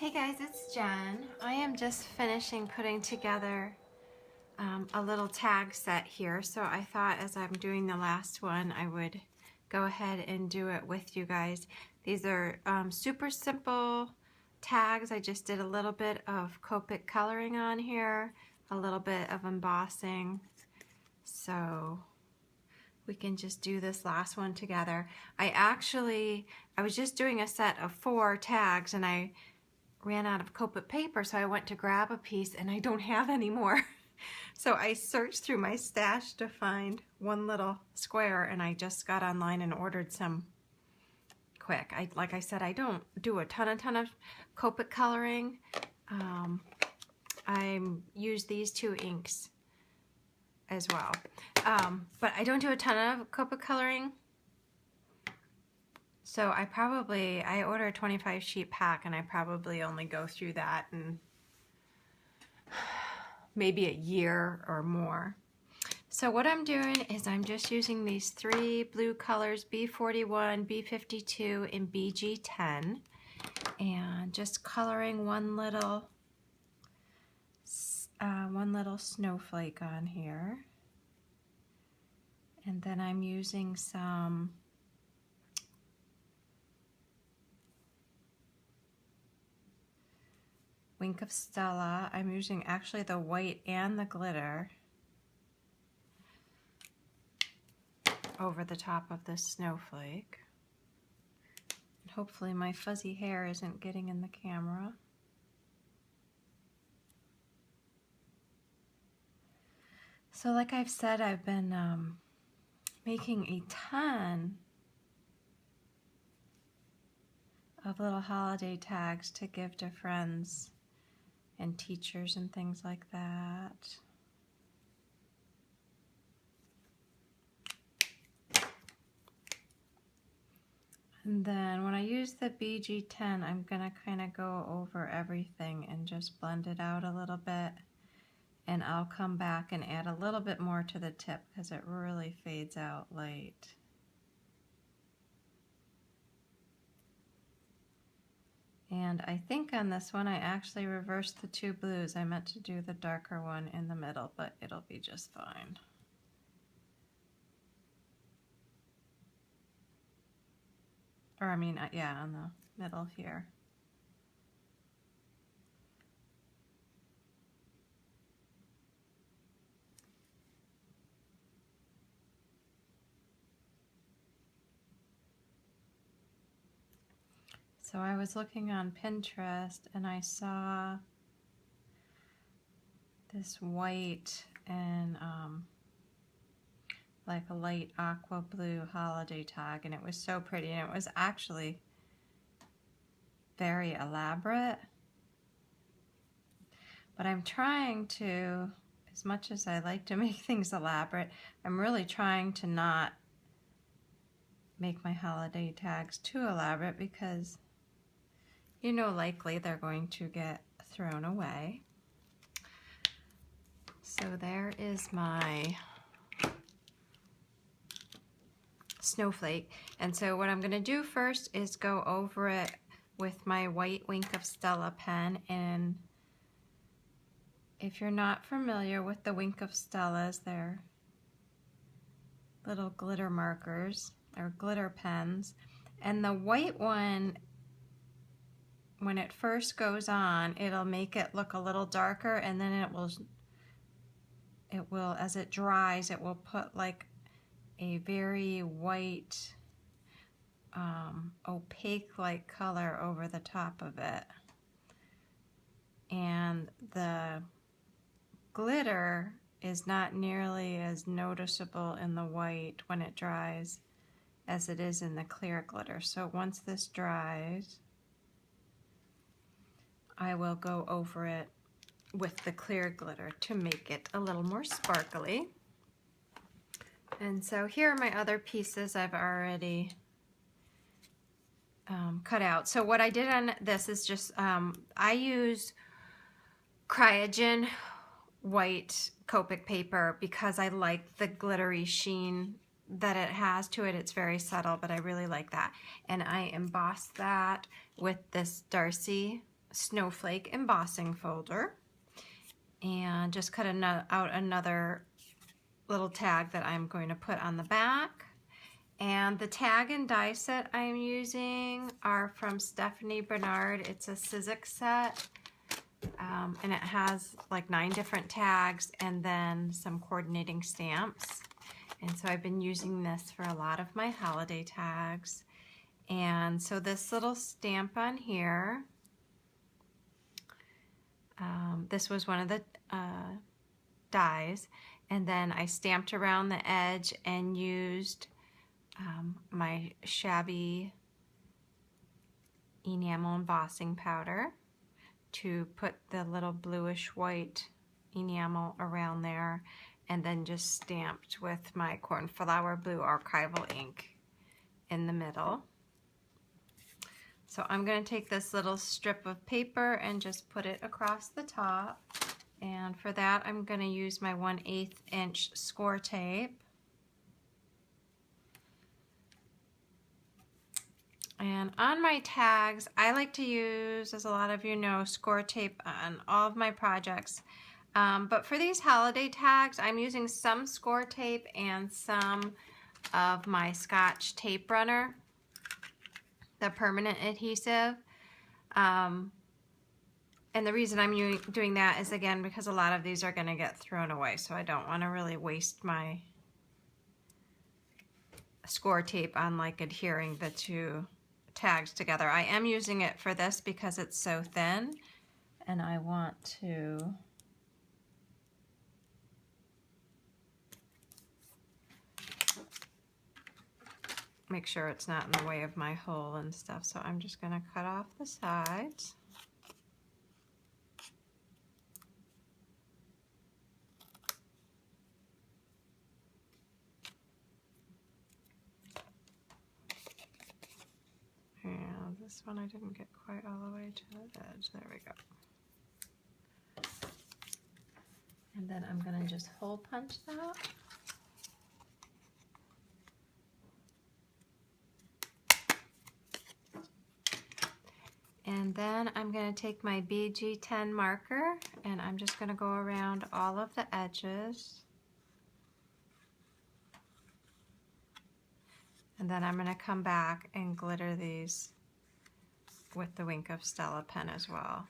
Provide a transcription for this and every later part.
Hey guys, it's Jen. I am just finishing putting together a little tag set here, so I thought as I'm doing the last one I would go ahead and do it with you guys. These are super simple tags. I just did a little bit of Copic coloring on here, a little bit of embossing, so we can just do this last one together. I was just doing a set of 4 tags and I ran out of Copic paper, so I went to grab a piece and I don't have any more. So I searched through my stash to find one little square, and I just got online and ordered some quick. Like I said, I don't do a ton of Copic coloring. I use these 2 inks as well. But I don't do a ton of Copic coloring. So I order a 25 sheet pack, and I probably only go through that in maybe a year or more. So what I'm doing is I'm just using these 3 blue colors, B41, B52, and BG10, and just coloring one little snowflake on here. And then I'm using some Wink of Stella. I'm using actually the white and the glitter over the top of this snowflake. And hopefully my fuzzy hair isn't getting in the camera. So like I've said, I've been making a ton of little holiday tags to give to friends and teachers and things like that. And then when I use the BG10, I'm gonna kind of go over everything and just blend it out a little bit. And I'll come back and add a little bit more to the tip because it really fades out light. And I think on this one I actually reversed the 2 blues. I meant to do the darker one in the middle, but it'll be just fine. Or I mean, yeah, on the middle here. So I was looking on Pinterest and I saw this white and like a light aqua blue holiday tag, and it was so pretty, and it was actually very elaborate. But I'm trying to, as much as I like to make things elaborate, I'm really trying to not make my holiday tags too elaborate because you know likely they're going to get thrown away. So there is my snowflake. And so what I'm going to do first is go over it with my white Wink of Stella pen. And if you're not familiar with the Wink of Stellas, they're little glitter markers or glitter pens. And the white one, when it first goes on, it'll make it look a little darker, and then it will as it dries, it will put like a very white opaque like color over the top of it. And the glitter is not nearly as noticeable in the white when it dries as it is in the clear glitter. So once this dries, I will go over it with the clear glitter to make it a little more sparkly. And so here are my other pieces I've already cut out. So what I did on this is just, I use Cryogen white Copic paper because I like the glittery sheen that it has to it. It's very subtle, but I really like that. And I embossed that with this Darcy snowflake embossing folder and just cut out another little tag that I'm going to put on the back. And the tag and die set I'm using are from Stephanie Bernard. It's a Sizzix set, and it has like 9 different tags and then some coordinating stamps. And so I've been using this for a lot of my holiday tags. And so this little stamp on here, this was one of the dies, and then I stamped around the edge and used my shabby enamel embossing powder to put the little bluish white enamel around there, and then just stamped with my Cornflower Blue archival ink in the middle. So I'm going to take this little strip of paper and just put it across the top, and for that I'm going to use my 1/8 inch score tape. And on my tags, I like to use, as a lot of you know, score tape on all of my projects. But for these holiday tags, I'm using some score tape and some of my Scotch Tape Runner, the permanent adhesive. And the reason I'm doing that is, again, because a lot of these are going to get thrown away, so I don't want to really waste my score tape on like adhering the two tags together. I am using it for this because it's so thin, and I want to make sure it's not in the way of my hole and stuff. So I'm just going to cut off the sides. And this one I didn't get quite all the way to the edge. There we go. And then I'm going to just hole punch that. And then I'm going to take my BG10 marker and I'm just going to go around all of the edges. And then I'm going to come back and glitter these with the Wink of Stella pen as well.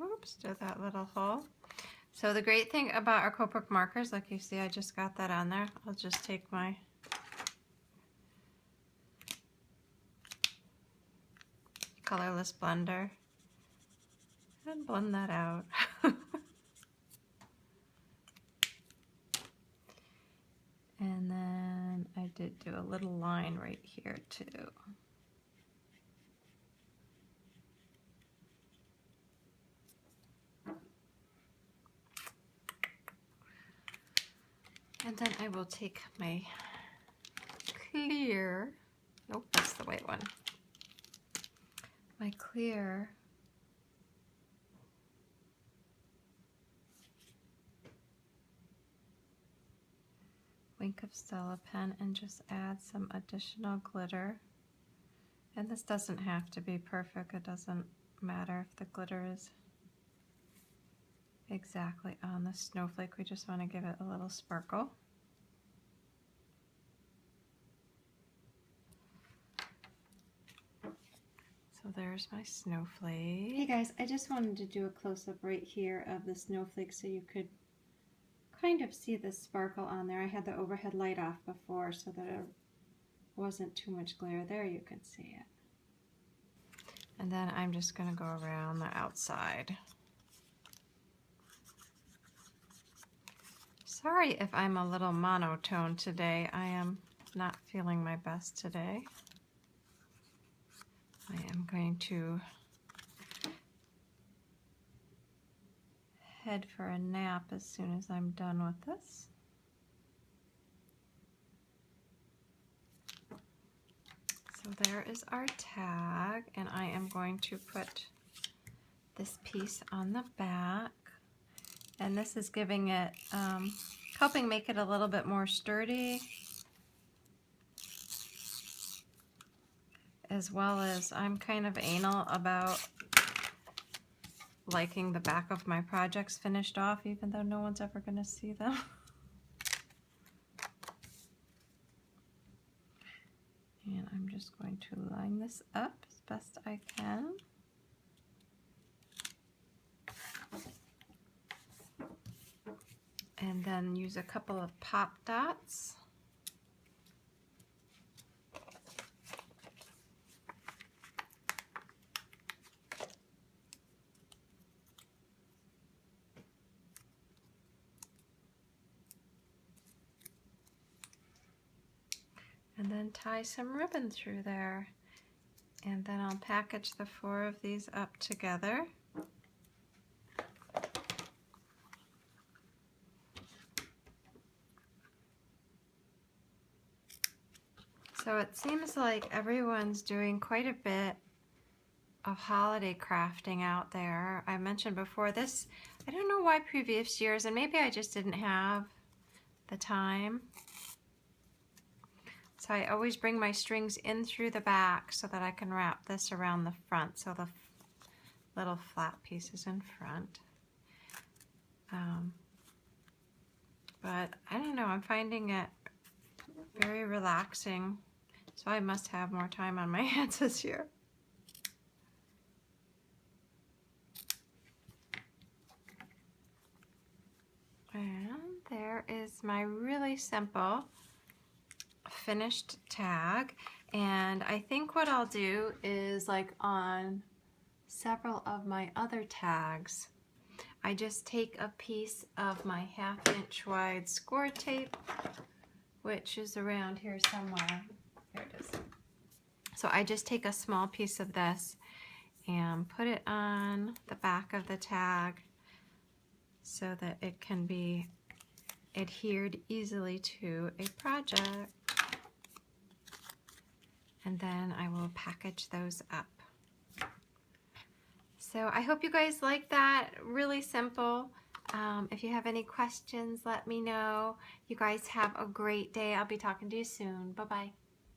Oops, did that little hole. So the great thing about our Copic markers, like you see, I just got that on there. I'll just take my colorless blender and blend that out. And then I did do a little line right here too. And then I will take my clear, nope, that's the white one. My clear Wink of Stella pen and just add some additional glitter. And this doesn't have to be perfect. It doesn't matter if the glitter is exactly on the snowflake. We just want to give it a little sparkle. So there's my snowflake. Hey guys, I just wanted to do a close-up right here of the snowflake so you could kind of see the sparkle on there. I had the overhead light off before so that it wasn't too much glare. There you can see it. And then I'm just going to go around the outside. Sorry if I'm a little monotone today. I am not feeling my best today. I am going to head for a nap as soon as I'm done with this. So there is our tag, and I am going to put this piece on the back, and this is giving it, helping make it a little bit more sturdy. as well as I'm kind of anal about liking the back of my projects finished off, even though no one's ever going to see them. And I'm just going to line this up as best I can. And then use a couple of pop dots. And then tie some ribbon through there. And then I'll package the 4 of these up together. So it seems like everyone's doing quite a bit of holiday crafting out there. I mentioned before this, I don't know why previous years, and maybe I just didn't have the time. So I always bring my strings in through the back so that I can wrap this around the front, so the little flat pieces in front. But I don't know, I'm finding it very relaxing. So I must have more time on my hands this year. And there is my really simple finished tag. And I think what I'll do is, like on several of my other tags, I just take a piece of my 1/2 inch wide score tape, which is around here somewhere. There it is. So I just take a small piece of this and put it on the back of the tag so that it can be adhered easily to a project. And then I will package those up. So I hope you guys like that. Really simple. If you have any questions, let me know. You guys have a great day. I'll be talking to you soon. Bye-bye.